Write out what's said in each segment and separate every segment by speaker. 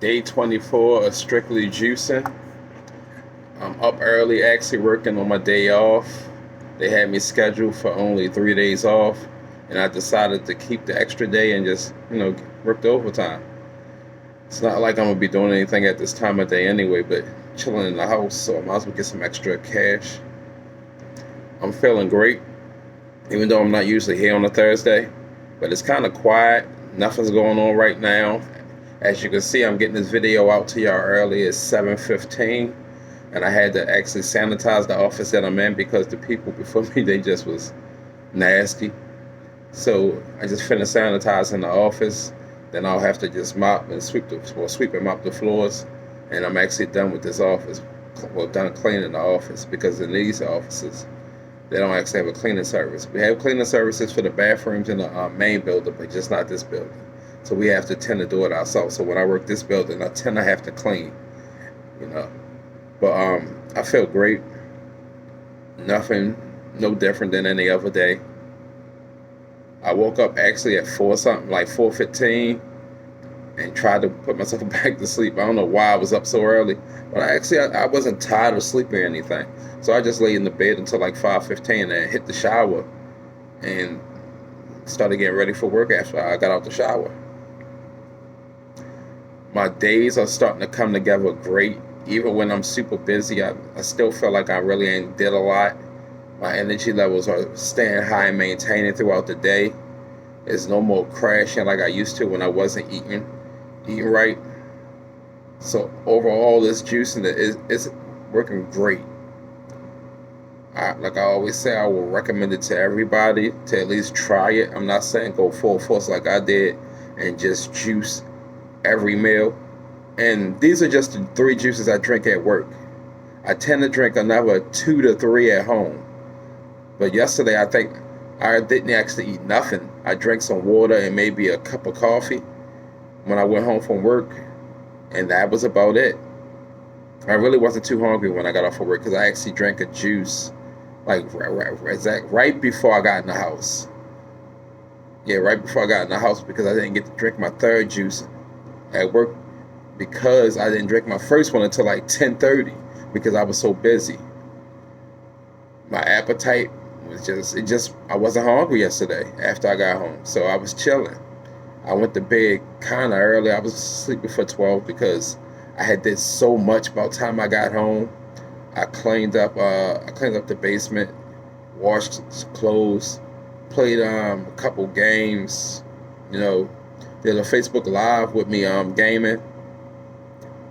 Speaker 1: Day 24 of strictly juicing. I'm up early, actually working on my day off. They had me scheduled for only 3 days off, and I decided to keep the extra day and just, work the overtime. It's not like I'm gonna be doing anything at this time of day anyway, but chilling in the house, so I might as well get some extra cash. I'm feeling great, even though I'm not usually here on a Thursday, but it's kind of quiet. Nothing's going on right now. As you can see, I'm getting this video out to y'all early. It's 7:15, and I had to actually sanitize the office that I'm in because the people before me, they just was nasty. So I just finished sanitizing the office. Then I'll have to just mop and sweep and mop the floors, and I'm actually done with this office. Well, done cleaning the office, because in these offices they don't actually have a cleaning service. We have cleaning services for the bathrooms in the main building, but just not this building. So we have to tend to do it ourselves. So when I work this building, I tend to have to clean, you know. But I feel great. Nothing, no different than any other day. I woke up actually at 4 something, like 4:15, and tried to put myself back to sleep. I don't know why I was up so early, but I wasn't tired of sleeping or anything. So I just lay in the bed until like 5:15 and hit the shower and started getting ready for work after I got out the shower. My days are starting to come together great. Even when I'm super busy, I still feel like I really ain't did a lot. My energy levels are staying high and maintaining throughout the day. There's no more crashing like I used to when I wasn't eating right. So overall, this juicing is working great. Like I always say, I will recommend it to everybody to at least try it. I'm not saying go full force like I did and just juice every meal. And these are just the 3 juices I drink at work. I tend to drink another 2 to 3 at home. But yesterday, I think I didn't actually eat nothing. I drank some water and maybe a cup of coffee when I went home from work, and that was about it. I really wasn't too hungry when I got off of work because I actually drank a juice like right before I got in the house. Yeah, right before I got in the house, because I didn't get to drink my 3rd juice at work because I didn't drink my first one until like 10:30 because I was so busy. My appetite was I wasn't hungry yesterday after I got home, so I was chilling. I went to bed kind of early. I was sleeping for 12 because I had did so much by the time I got home. I cleaned up the basement, washed clothes, played a couple games, you know, did a Facebook Live with me gaming.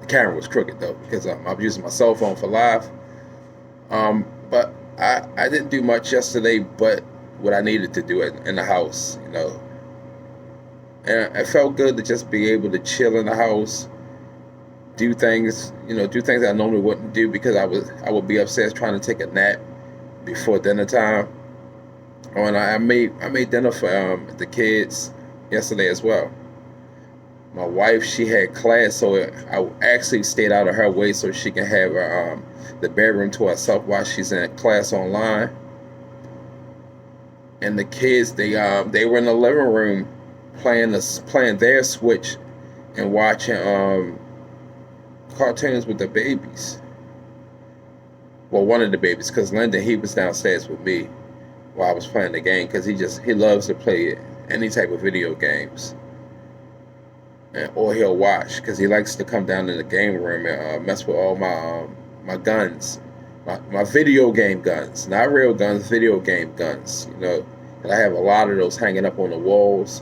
Speaker 1: The camera was crooked though because I was using my cell phone for live. But I didn't do much yesterday but what I needed to do in the house, And it felt good to just be able to chill in the house, do things I normally wouldn't do because I would be upstairs trying to take a nap before dinner time. Oh, and I made dinner for the kids yesterday as well. My wife, she had class, so I actually stayed out of her way so she can have the bedroom to herself while she's in class online. And the kids, they were in the living room playing their Switch and watching cartoons with the babies. Well, one of the babies, because Lyndon, he was downstairs with me while I was playing the game, because he loves to play any type of video games. Or he'll watch because he likes to come down in the game room and mess with all my guns, my video game guns, not real guns, video game guns. And I have a lot of those hanging up on the walls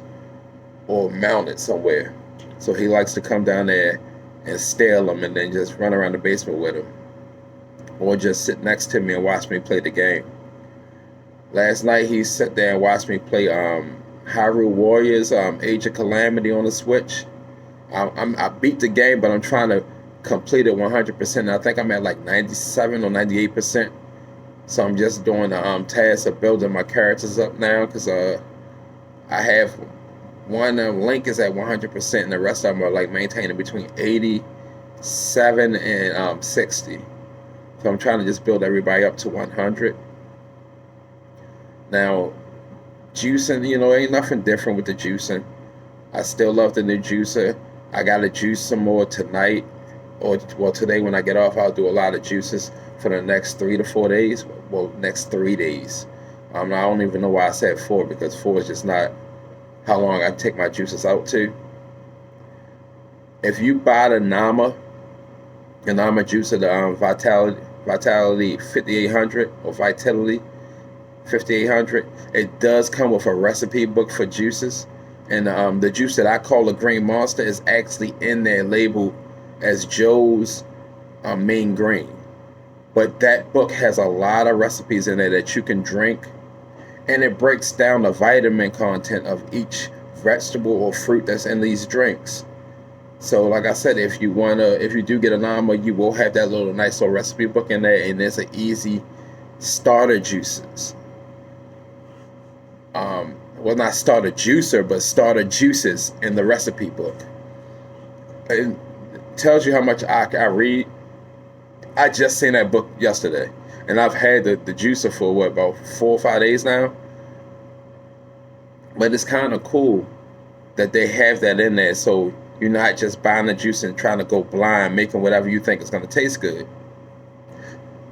Speaker 1: or mounted somewhere. So he likes to come down there and steal them and then just run around the basement with them, or just sit next to me and watch me play the game. Last night he sat there and watched me play Hyrule Warriors Age of Calamity on the Switch. I beat the game, but I'm trying to complete it 100%. I think I'm at like 97 or 98%. So I'm just doing the task of building my characters up now because I have one Link is at 100%, and the rest of them are like maintaining between 87 and 60. So I'm trying to just build everybody up to 100. Now, juicing, ain't nothing different with the juicing. I still love the new juicer. I gotta juice some more tonight, or well, today when I get off, I'll do a lot of juices for the next 3 to 4 days. Well, next 3 days. I don't even know why I said 4, because 4 is just not how long I take my juices out to. If you buy the Nama juicer, the Vitality 5800 or Vitality 5800, it does come with a recipe book for juices. And the juice that I call a Green Monster is actually in there labeled as Joe's Main Green. But that book has a lot of recipes in there that you can drink, and it breaks down the vitamin content of each vegetable or fruit that's in these drinks. So like I said, if you do get a Nama, you will have that little nice little recipe book in there, and there's an easy starter juices. Well, not starter juicer, but starter juices in the recipe book. It tells you how much I read. I just seen that book yesterday, and I've had the juicer for about 4 or 5 days now. But it's kind of cool that they have that in there, so you're not just buying the juice and trying to go blind, making whatever you think is going to taste good.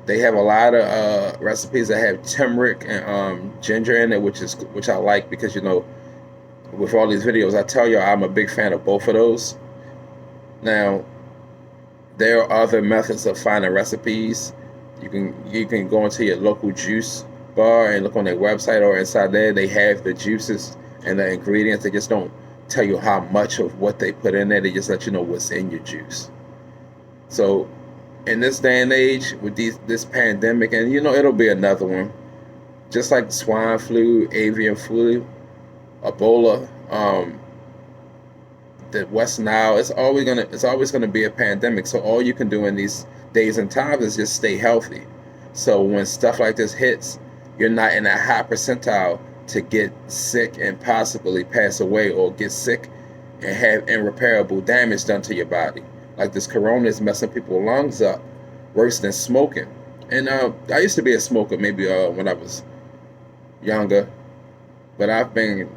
Speaker 1: They have a lot of recipes that have turmeric and ginger in it, which I like, because with all these videos, I tell you I'm a big fan of both of those. Now, there are other methods of finding recipes. You can go into your local juice bar and look on their website, or inside there they have the juices and the ingredients. They just don't tell you how much of what they put in there. They just let you know what's in your juice. So in this day and age, with this pandemic, and it'll be another one, just like swine flu, avian flu, Ebola, the West Nile, it's always gonna be a pandemic. So all you can do in these days and times is just stay healthy. So when stuff like this hits, you're not in that high percentile to get sick and possibly pass away, or get sick and have irreparable damage done to your body. Like this corona is messing people's lungs up worse than smoking. And I used to be a smoker, maybe when I was younger, but I've been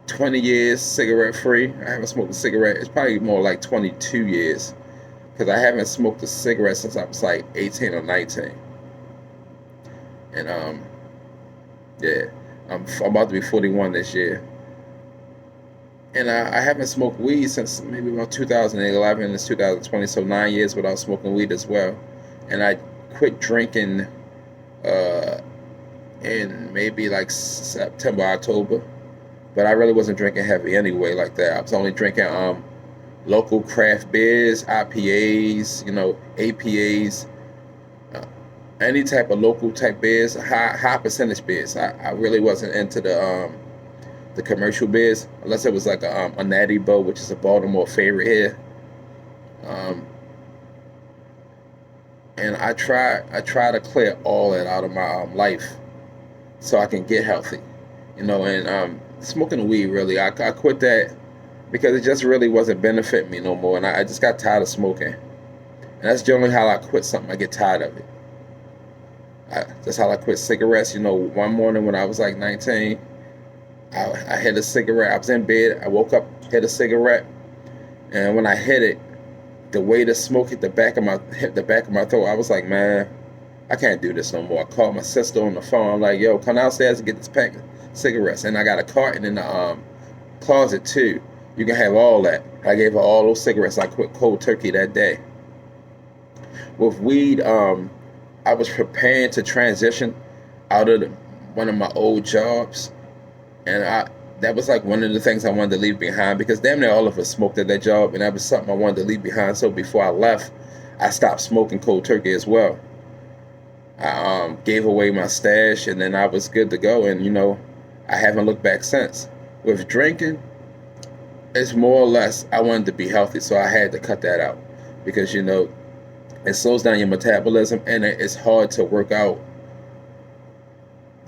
Speaker 1: 20 years cigarette free. I haven't smoked a cigarette. It's probably more like 22 years, because I haven't smoked a cigarette since I was like 18 or 19. And yeah, I'm about to be 41 this year. And I haven't smoked weed since maybe about 2011. It's 2020, so 9 years without smoking weed as well. And I quit drinking in maybe like September, October. But I really wasn't drinking heavy anyway like that. I was only drinking local craft beers, IPAs, APAs, any type of local type beers, high percentage beers. I really wasn't into the commercial beers, unless it was like a Natty Boh, which is a Baltimore favorite here. And I try to clear all that out of my life so I can get healthy, and smoking weed, really, I quit that because it just really wasn't benefiting me no more, and I just got tired of smoking. And that's generally how I quit something. I get tired of it. That's how I quit cigarettes. One morning when I was like 19, I hit a cigarette. I was in bed. I woke up, hit a cigarette, and when I hit it, the way the smoke hit the back of my throat, I was like, man, I can't do this no more. I called my sister on the phone. I'm like, yo, come downstairs and get this pack of cigarettes. And I got a carton in the closet too. You can have all that. I gave her all those cigarettes. I quit cold turkey that day. With weed, I was preparing to transition out of one of my old jobs, and that was like one of the things I wanted to leave behind, because damn near all of us smoked at that job, and that was something I wanted to leave behind. So before I left, I stopped smoking cold turkey as well. I gave away my stash, and then I was good to go, and I haven't looked back since. With drinking, it's more or less I wanted to be healthy, so I had to cut that out, because it slows down your metabolism, and it's hard to work out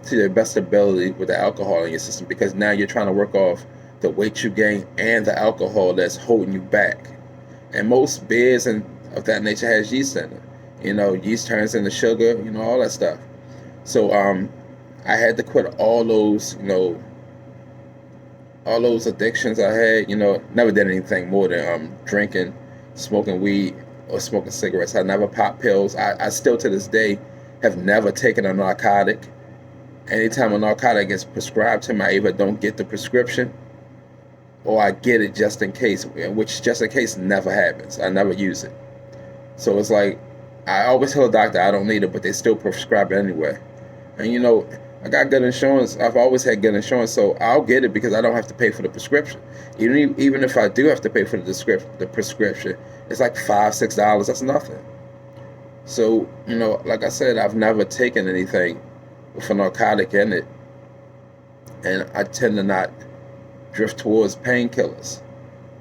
Speaker 1: to your best ability with the alcohol in your system, because now you're trying to work off the weight you gain and the alcohol that's holding you back. And most beers and of that nature has yeast in it. Yeast turns into sugar, all that stuff. So I had to quit all those, all those addictions I had, never did anything more than drinking, smoking weed, or smoking cigarettes. I never popped pills. I still to this day have never taken a narcotic. Anytime a narcotic gets prescribed to me, I either don't get the prescription or I get it just in case, which just in case never happens. I never use it. So it's like, I always tell the doctor I don't need it, but they still prescribe it anyway. And I got good insurance. I've always had good insurance, so I'll get it because I don't have to pay for the prescription. Even if I do have to pay for the prescription, it's like $5-6. That's nothing. So like I said, I've never taken anything with a narcotic in it, and I tend to not drift towards painkillers.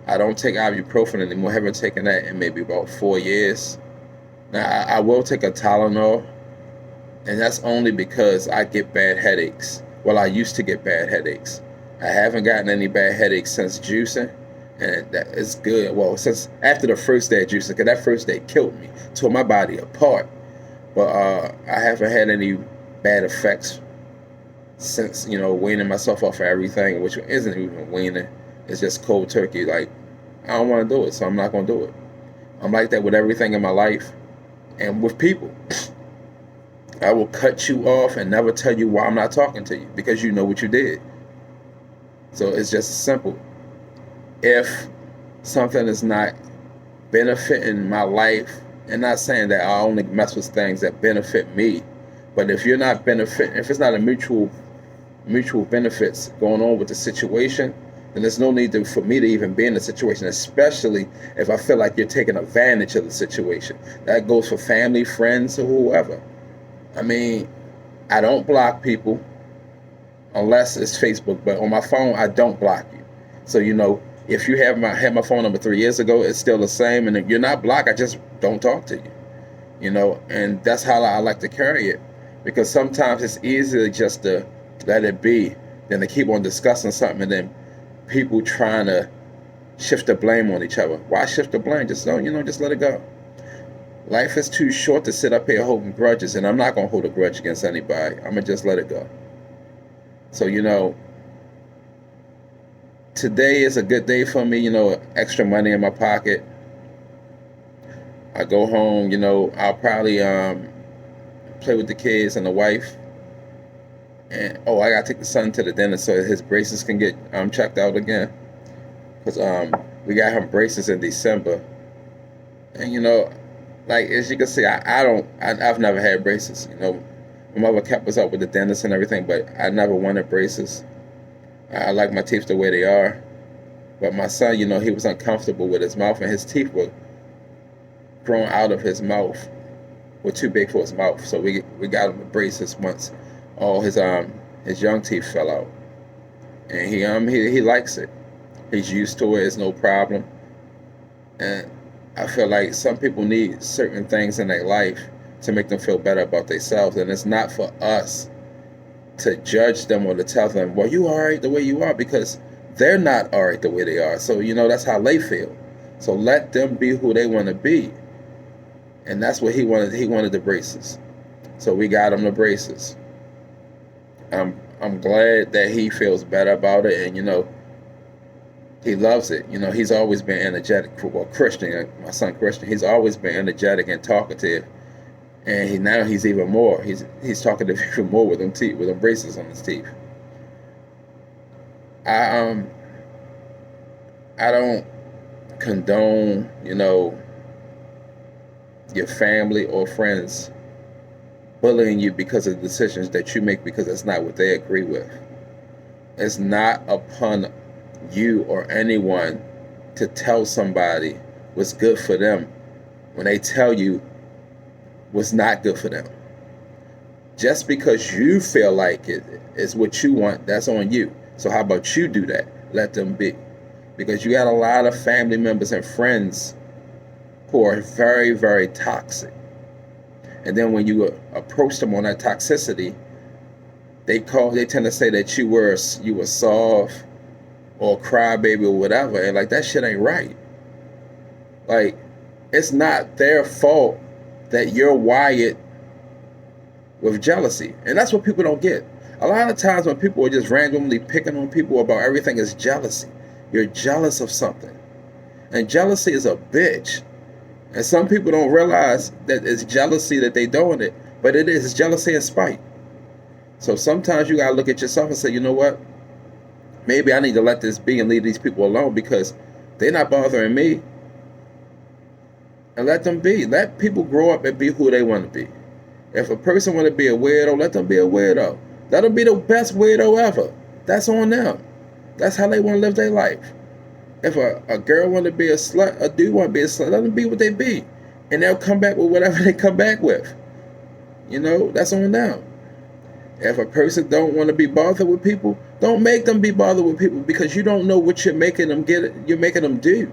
Speaker 1: I don't take ibuprofen anymore. I haven't taken that in maybe about 4 years. Now I will take a Tylenol, and that's only because I get bad headaches. Well, I used to get bad headaches. I haven't gotten any bad headaches since juicing, and that is good. Well, since after the first day of juicing, because that first day killed me, tore my body apart. But I haven't had any bad effects since, weaning myself off of everything, which isn't even weaning. It's just cold turkey. Like, I don't want to do it, so I'm not going to do it. I'm like that with everything in my life and with people. I will cut you off and never tell you why I'm not talking to you, because you know what you did. So it's just simple. If something is not benefiting my life, and not saying that I only mess with things that benefit me, but if you're not benefiting, if it's not a mutual benefits going on with the situation, then there's no need for me to even be in the situation, especially if I feel like you're taking advantage of the situation. That goes for family, friends, or whoever. I mean, I don't block people unless it's Facebook, but on my phone, I don't block you. So, if you had my phone number 3 years ago, it's still the same, and if you're not blocked, I just don't talk to you, and that's how I like to carry it, because sometimes it's easier just to let it be than to keep on discussing something and then people trying to shift the blame on each other. Why shift the blame? Just just let it go. Life is too short to sit up here holding grudges, and I'm not going to hold a grudge against anybody. I'm going to just let it go. So, today is a good day for me, extra money in my pocket. I go home, I'll probably play with the kids and the wife. And, I got to take the son to the dentist so his braces can get checked out again. Because we got him braces in December. And, like, as you can see, I've never had braces. My mother kept us up with the dentist and everything, but I never wanted braces. I like my teeth the way they are. But my son, he was uncomfortable with his mouth, and his teeth were growing out of his mouth, were too big for his mouth. So we got him braces once all his young teeth fell out. And he likes it. He's used to it, it's no problem. And I feel like some people need certain things in their life to make them feel better about themselves, and it's not for us to judge them or to tell them, well, you all right the way you are, because they're not all right the way they are. So, that's how they feel. So let them be who they want to be. And that's what he wanted. He wanted the braces. So we got him the braces. I'm glad that he feels better about it, and, he loves it. He's always been energetic. Well, Christian, my son Christian, he's always been energetic and talkative. And now he's even more. He's talkative even more with them teeth, with them braces on his teeth. I don't condone, your family or friends bullying you because of decisions that you make because that's not what they agree with. It's not upon you or anyone to tell somebody what's good for them when they tell you what's not good for them. Just because you feel like it is what you want, that's on you. So how about you do that? Let them be. Because you got a lot of family members and friends who are very, very toxic. And then when you approach them on that toxicity, they tend to say that you were soft or crybaby or whatever, and like that shit ain't right. Like, it's not their fault that you're wired with jealousy, and that's what people don't get. A lot of times when people are just randomly picking on people about everything is jealousy. You're jealous of something. And jealousy is a bitch. And some people don't realize that it's jealousy that they're doing it, but it is. It's jealousy and spite. So sometimes you gotta look at yourself and say, you know what? Maybe I need to let this be and leave these people alone because they're not bothering me. And let them be. Let people grow up and be who they want to be. If a person want to be a weirdo, let them be a weirdo. Let them be the best weirdo ever. That's on them. That's how they want to live their life. If a girl want to be a slut, a dude want to be a slut, let them be what they be. And they'll come back with whatever they come back with. You know, that's on them. If a person don't want to be bothered with people, don't make them be bothered with people because you don't know what you're making them do.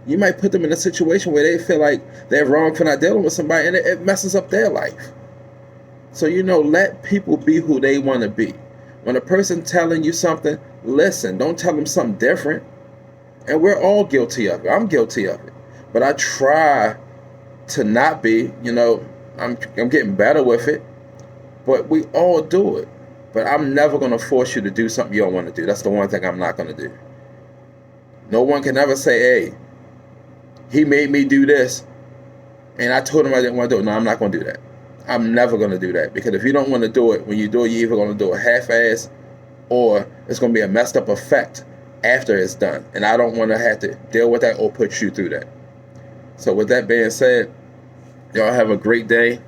Speaker 1: You might put them in a situation where they feel like they're wrong for not dealing with somebody and it messes up their life. So, you know, let people be who they want to be. When a person telling you something, listen, don't tell them something different. And we're all guilty of it. I'm guilty of it. But I try to not be, you know, I'm getting better with it. But we all do it. But I'm never going to force you to do something you don't want to do. That's the one thing I'm not going to do. No one can ever say, hey, he made me do this, and I told him I didn't want to do it. No, I'm not going to do that. I'm never going to do that. Because if you don't want to do it, when you do it, you're either going to do it half-ass or it's going to be a messed up effect after it's done. And I don't want to have to deal with that or put you through that. So with that being said, y'all have a great day.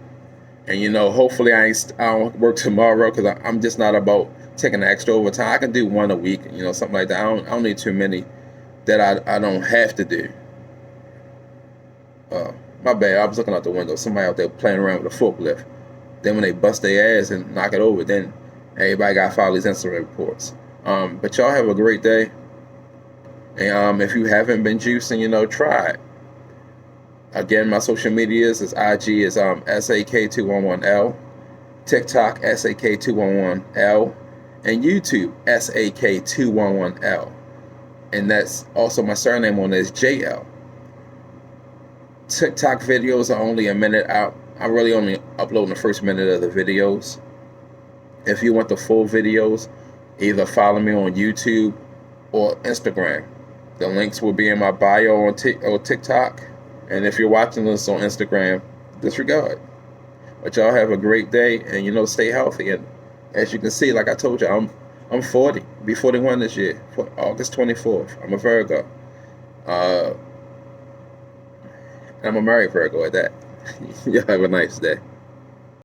Speaker 1: And, you know, hopefully I don't work tomorrow because I'm just not about taking the extra overtime. I can do one a week, you know, something like that. I don't need too many that I don't have to do. My bad. I was looking out the window. Somebody out there playing around with a forklift. Then when they bust their ass and knock it over, then everybody got to file these incident reports. But y'all have a great day. And if you haven't been juicing, you know, try it. Again, my social medias is IG is SAK211L, TikTok SAK211L, and YouTube SAK211L. And that's also my surname on this JL. TikTok videos are only a minute out. I really only upload the first minute of the videos. If you want the full videos, either follow me on YouTube or Instagram. The links will be in my bio on TikTok. And if you're watching this on Instagram, disregard. But y'all have a great day and, you know, stay healthy. And as you can see, like I told you, I'm 40. Be 41 this year, for August 24th. I'm a Virgo. I'm a married Virgo at that. Y'all have a nice day.